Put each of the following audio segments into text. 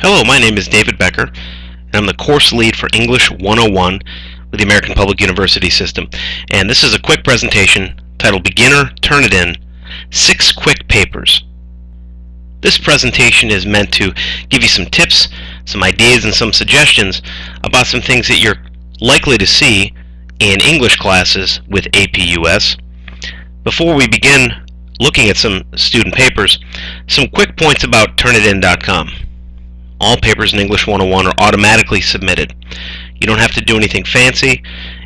Hello, my name is David Becker, and I'm the course lead for English 101 with the American Public University System. And this is a quick presentation titled Beginner Turnitin, 6 Quick Papers. This presentation is meant to give you some tips, some ideas, and some suggestions about some things that you're likely to see in English classes with APUS. Before we begin looking at some student papers, some quick points about Turnitin.com. All papers in English 101 are automatically submitted. You don't have to do anything fancy.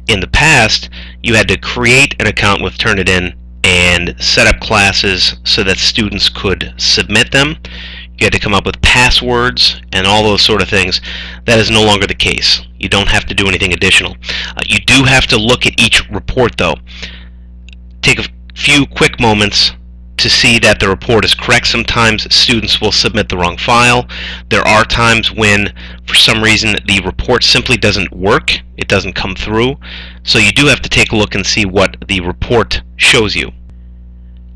In the past, you had to create an account with Turnitin and set up classes so that students could submit them. You had to come up with passwords and all those sort of things. That is no longer the case. You don't have to do anything additional. You do have to look at each report, though. Take a few quick moments to see that the report is correct. Sometimes students will submit the wrong file. There are times when, for some reason, the report simply doesn't work. It doesn't come through. So you do have to take a look and see what the report shows you.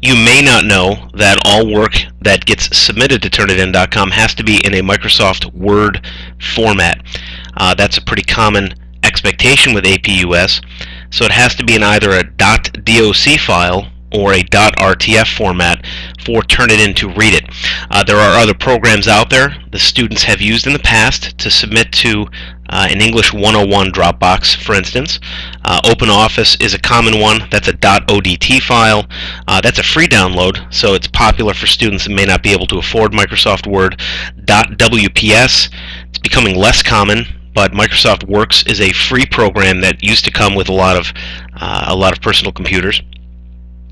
You may not know that all work that gets submitted to Turnitin.com has to be in a Microsoft Word format. That's a pretty common expectation with APUS. So it has to be in either a .doc file or a .rtf format for Turnitin to read it. There are other programs out there the students have used in the past to submit to an English 101 Dropbox, for instance. OpenOffice is a common one. That's a .odt file. That's a free download, so it's popular for students that may not be able to afford Microsoft Word. .wps, it's becoming less common, but Microsoft Works is a free program that used to come with a lot of personal computers.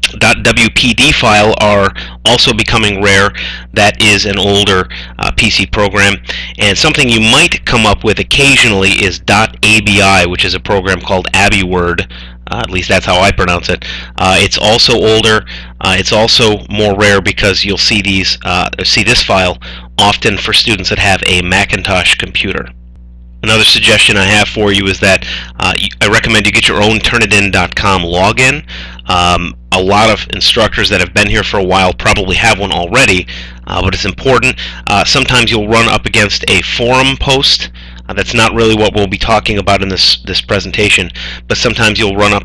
.wpd file are also becoming rare. That is an older PC program, and something you might come up with occasionally is .abi, which is a program called AbiWord. At least that's how I pronounce it. It's also older. It's also more rare because you'll see this file often for students that have a Macintosh computer. Another suggestion I have for you is that I recommend you get your own Turnitin.com login. A lot of instructors that have been here for a while probably have one already, but it's important. Sometimes you'll run up against a forum post. That's not really what we'll be talking about in this presentation, but sometimes you'll run up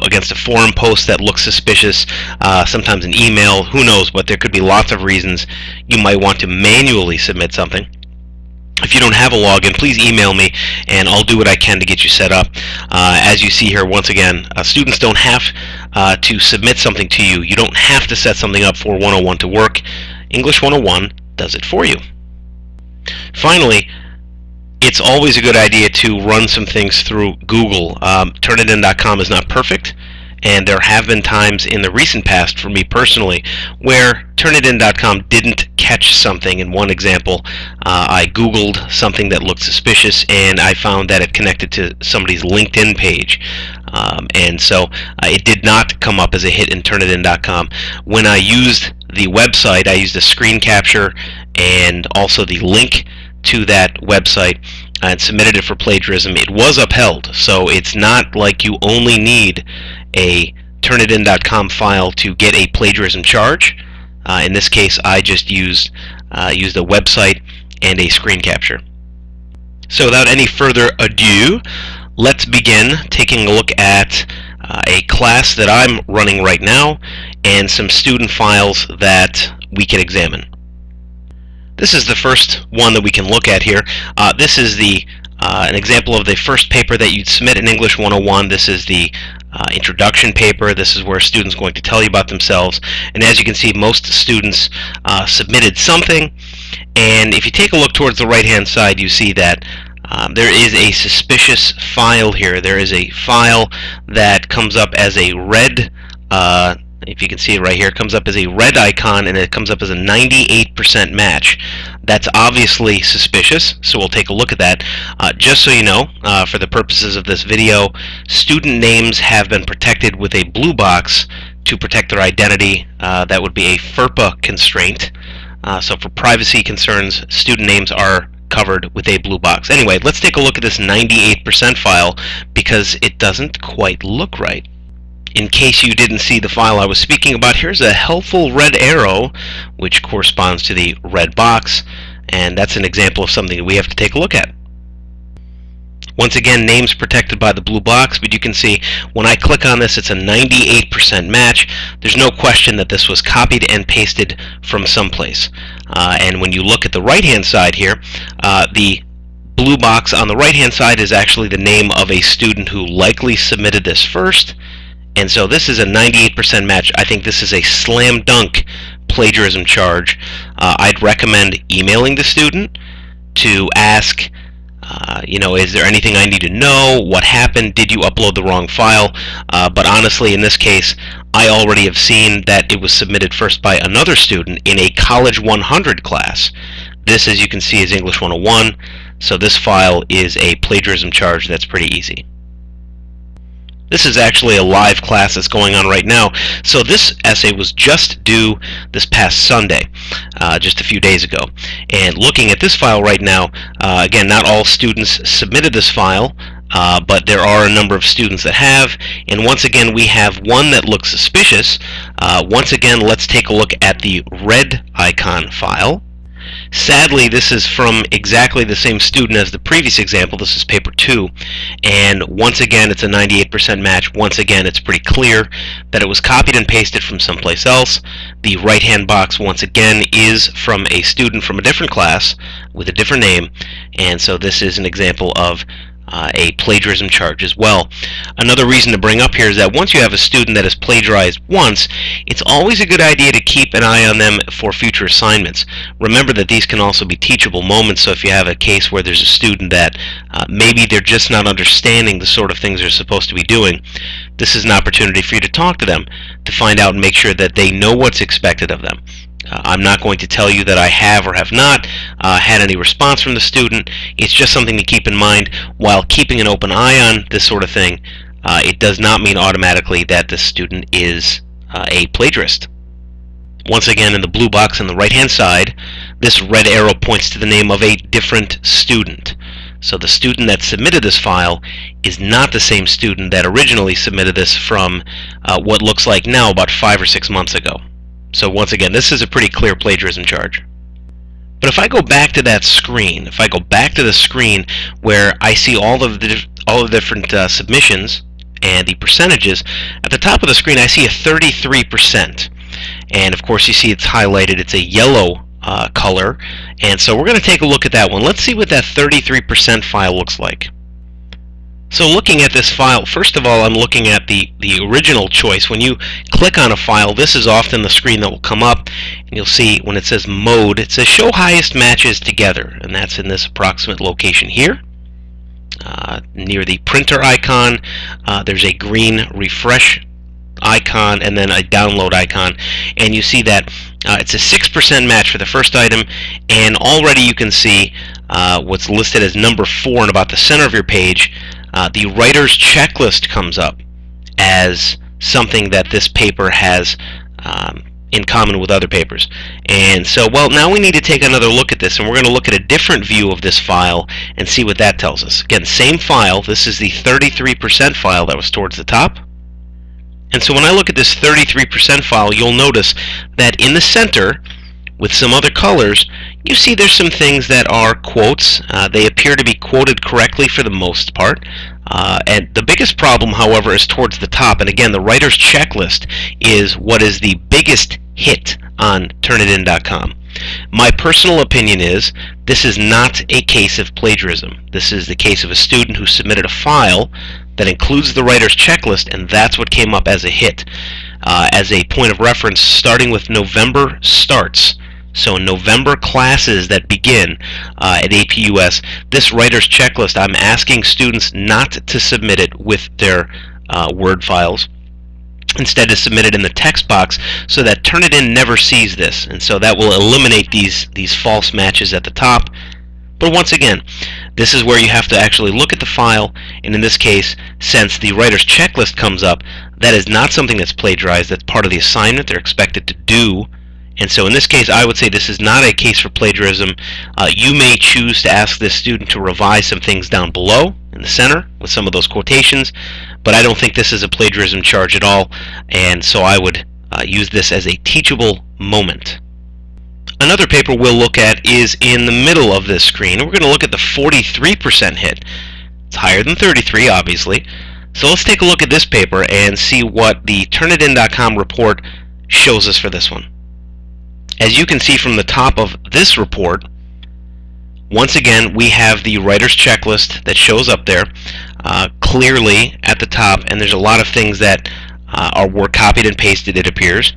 against a forum post that looks suspicious, sometimes an email, who knows, but there could be lots of reasons you might want to manually submit something. If you don't have a login, please email me and I'll do what I can to get you set up. As you see here, once again, students don't have to submit something to you. You don't have to set something up for 101 to work. English 101 does it for you. Finally, it's always a good idea to run some things through Google. Turnitin.com is not perfect, and there have been times in the recent past for me personally where Turnitin.com didn't catch something. In one example, I Googled something that looked suspicious and I found that it connected to somebody's LinkedIn page. And so it did not come up as a hit in Turnitin.com. When I used the website, I used a screen capture and also the link to that website and submitted it for plagiarism. It was upheld, so it's not like you only need a Turnitin.com file to get a plagiarism charge. In this case, I just used a website and a screen capture. So without any further ado, let's begin taking a look at a class that I'm running right now and some student files that we can examine. This is the first one that we can look at here. This is an example of the first paper that you'd submit in English 101. This is the introduction paper. This is where a student's going to tell you about themselves. And as you can see, most students submitted something. And if you take a look towards the right-hand side, you see that there is a suspicious file here. There is a file that comes up as a red, if you can see it right here, it comes up as a red icon and it comes up as a 98% match. That's obviously suspicious, so we'll take a look at that. Just so you know, for the purposes of this video, student names have been protected with a blue box to protect their identity. That would be a FERPA constraint. So for privacy concerns, student names are covered with a blue box. Anyway, let's take a look at this 98% file because it doesn't quite look right. In case you didn't see the file I was speaking about, here's a helpful red arrow which corresponds to the red box, And that's an example of something that we have to take a look at. Once again, names protected by the blue box, but you can see when I click on this, it's a 98% match. There's no question that this was copied and pasted from someplace. And when you look at the right-hand side here, the blue box on the right-hand side is actually the name of a student who likely submitted this first. And so this is a 98% match. I think this is a slam dunk plagiarism charge. I'd recommend emailing the student to ask, is there anything I need to know? What happened? Did you upload the wrong file? But honestly, in this case, I already have seen that it was submitted first by another student in a College 100 class. This, as you can see, is English 101, so this file is a plagiarism charge that's pretty easy. This is actually a live class that's going on right now. So this essay was just due this past Sunday, just a few days ago. And looking at this file right now, again, not all students submitted this file, but there are a number of students that have. And once again, we have one that looks suspicious. Once again, let's take a look at the red icon file. Sadly, this is from exactly the same student as the previous example. This is paper 2, and once again it's a 98% match. Once again, it's pretty clear that it was copied and pasted from someplace else. The right hand box once again is from a student from a different class with a different name, and so this is an example of a plagiarism charge as well. Another reason to bring up here is that once you have a student that has plagiarized once, it's always a good idea to keep an eye on them for future assignments. Remember that these can also be teachable moments, so if you have a case where there's a student that maybe they're just not understanding the sort of things they're supposed to be doing, this is an opportunity for you to talk to them to find out and make sure that they know what's expected of them. I'm not going to tell you that I have or have not had any response from the student. It's just something to keep in mind. While keeping an open eye on this sort of thing, it does not mean automatically that the student is a plagiarist. Once again, in the blue box on the right-hand side, this red arrow points to the name of a different student. So the student that submitted this file is not the same student that originally submitted this from what looks like now about 5 or 6 months ago. So once again, this is a pretty clear plagiarism charge. But if I go back to that screen, if I go back to the screen where I see all of the different submissions and the percentages, at the top of the screen I see a 33%. And of course you see it's highlighted, it's a yellow color. And so we're going to take a look at that one. Let's see what that 33% file looks like. So looking at this file, first of all, I'm looking at the original choice. When you click on a file, this is often the screen that will come up, and you'll see when it says mode, it says show highest matches together, and that's in this approximate location here. Near the printer icon, there's a green refresh icon and then a download icon, and you see that it's a 6% match for the first item, and already you can see what's listed as number 4 in about the center of your page. The writer's checklist comes up as something that this paper has in common with other papers. And so, well, now we need to take another look at this, and we're going to look at a different view of this file and see what that tells us. Again, same file. This is the 33% file that was towards the top. And so when I look at this 33% file, you'll notice that in the center, with some other colors, you see there's some things that are quotes. They appear to be quoted correctly for the most part. And the biggest problem, however, is towards the top. And again, the writer's checklist is what is the biggest hit on Turnitin.com. My personal opinion is this is not a case of plagiarism. This is the case of a student who submitted a file that includes the writer's checklist, and that's what came up as a hit. As a point of reference, starting with November starts, so November classes that begin at APUS, this writer's checklist, I'm asking students not to submit it with their Word files. Instead, to submit it in the text box so that Turnitin never sees this, and so that will eliminate these false matches at the top. But once again, this is where you have to actually look at the file, and in this case, since the writer's checklist comes up, that is not something that's plagiarized. That's part of the assignment they're expected to do. And so in this case, I would say this is not a case for plagiarism. You may choose to ask this student to revise some things down below in the center with some of those quotations, but I don't think this is a plagiarism charge at all, and so I would use this as a teachable moment. Another paper we'll look at is in the middle of this screen. We're going to look at the 43% hit. It's higher than 33, obviously. So let's take a look at this paper and see what the Turnitin.com report shows us for this one. As you can see from the top of this report, once again, we have the writer's checklist that shows up there clearly at the top, and there's a lot of things that were copied and pasted, it appears,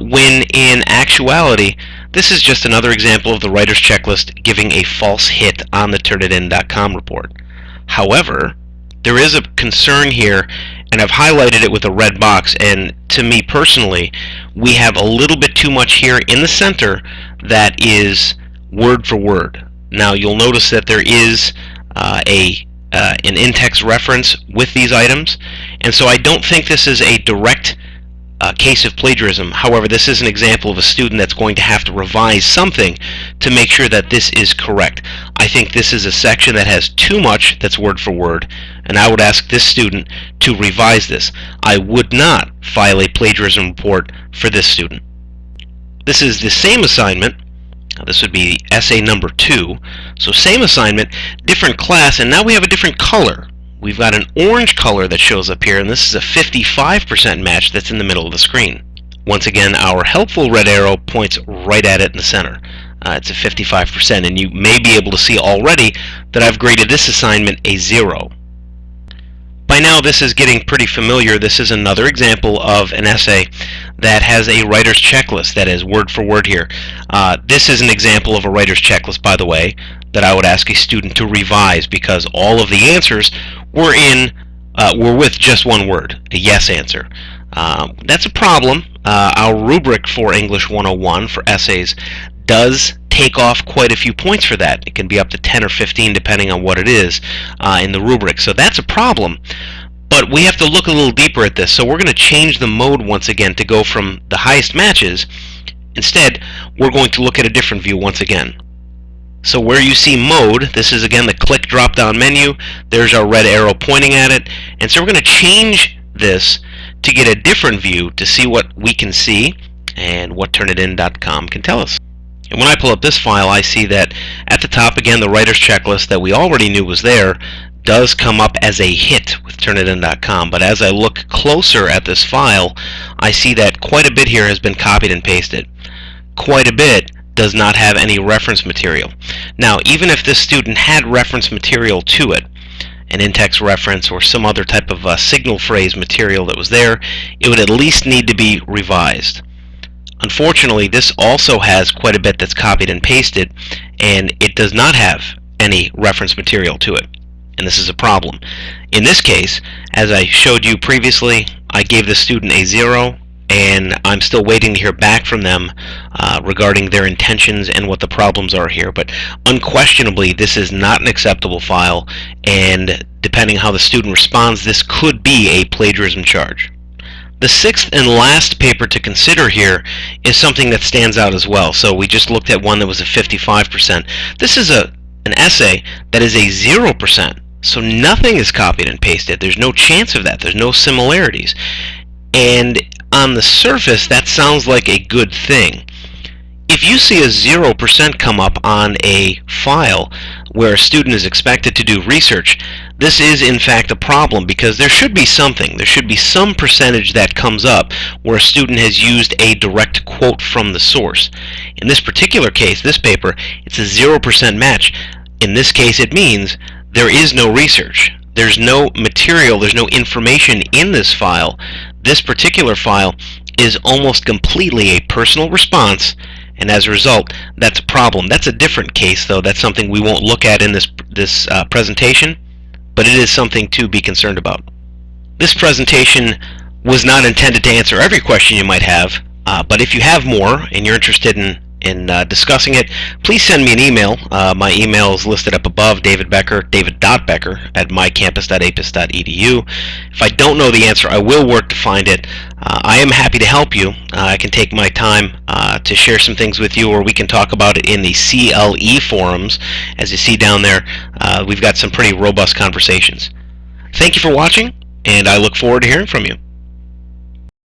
when in actuality, this is just another example of the writer's checklist giving a false hit on the Turnitin.com report. However, there is a concern here, and I've highlighted it with a red box, and to me personally, we have a little bit too much here in the center that is word for word. Now you'll notice that there is an in-text reference with these items, and so I don't think this is a direct case of plagiarism. However, this is an example of a student that's going to have to revise something to make sure that this is correct. I think this is a section that has too much that's word for word, and I would ask this student to revise this. I would not file a plagiarism report for this student. This is the same assignment. This would be essay number 2. So same assignment, different class, and now we have a different color. We've got an orange color that shows up here, and this is a 55% match that's in the middle of the screen. Once again, our helpful red arrow points right at it in the center. It's a 55%, and you may be able to see already that I've graded this assignment a 0. By now, this is getting pretty familiar. This is another example of an essay that has a writer's checklist that is word for word here. This is an example of a writer's checklist, by the way, that I would ask a student to revise because all of the answers were with just one word, a yes answer. That's a problem. Our rubric for English 101 for essays does take off quite a few points for that. It can be up to 10 or 15 depending on what it is in the rubric. So that's a problem. But we have to look a little deeper at this. So we're going to change the mode once again to go from the highest matches. Instead, we're going to look at a different view once again. So where you see mode, this is again the click drop-down menu. There's our red arrow pointing at it. And so we're going to change this to get a different view to see what we can see and what Turnitin.com can tell us. And when I pull up this file, I see that at the top, again, the writer's checklist that we already knew was there does come up as a hit with Turnitin.com. But as I look closer at this file, I see that quite a bit here has been copied and pasted. Quite a bit does not have any reference material. Now, even if this student had reference material to it, an in-text reference or some other type of signal phrase material that was there, it would at least need to be revised. Unfortunately, this also has quite a bit that's copied and pasted, and it does not have any reference material to it. And this is a problem. In this case, as I showed you previously, I gave the student a 0, and I'm still waiting to hear back from them regarding their intentions and what the problems are here. But unquestionably, this is not an acceptable file, and depending how the student responds, this could be a plagiarism charge. The sixth and last paper to consider here is something that stands out as well. So we just looked at one that was a 55%. This is an essay that is a 0%. So nothing is copied and pasted. There's no chance of that. There's no similarities. And on the surface, that sounds like a good thing. If you see a 0% come up on a file where a student is expected to do research, this is in fact a problem because there should be something. There should be some percentage that comes up where a student has used a direct quote from the source. In this particular case, this paper, it's a 0% match. In this case, it means there is no research. There's no material, there's no information in this file. This particular file is almost completely a personal response, and as a result, that's a problem. That's a different case, though. That's something we won't look at in this presentation, but it is something to be concerned about. This presentation was not intended to answer every question you might have, but if you have more and you're interested in discussing it, please send me an email. My email is listed up above, david.becker at mycampus.apis.edu. If I don't know the answer, I will work to find it. I am happy to help you. I can take my time to share some things with you, or we can talk about it in the CLE forums. As you see down there, we've got some pretty robust conversations. Thank you for watching, and I look forward to hearing from you.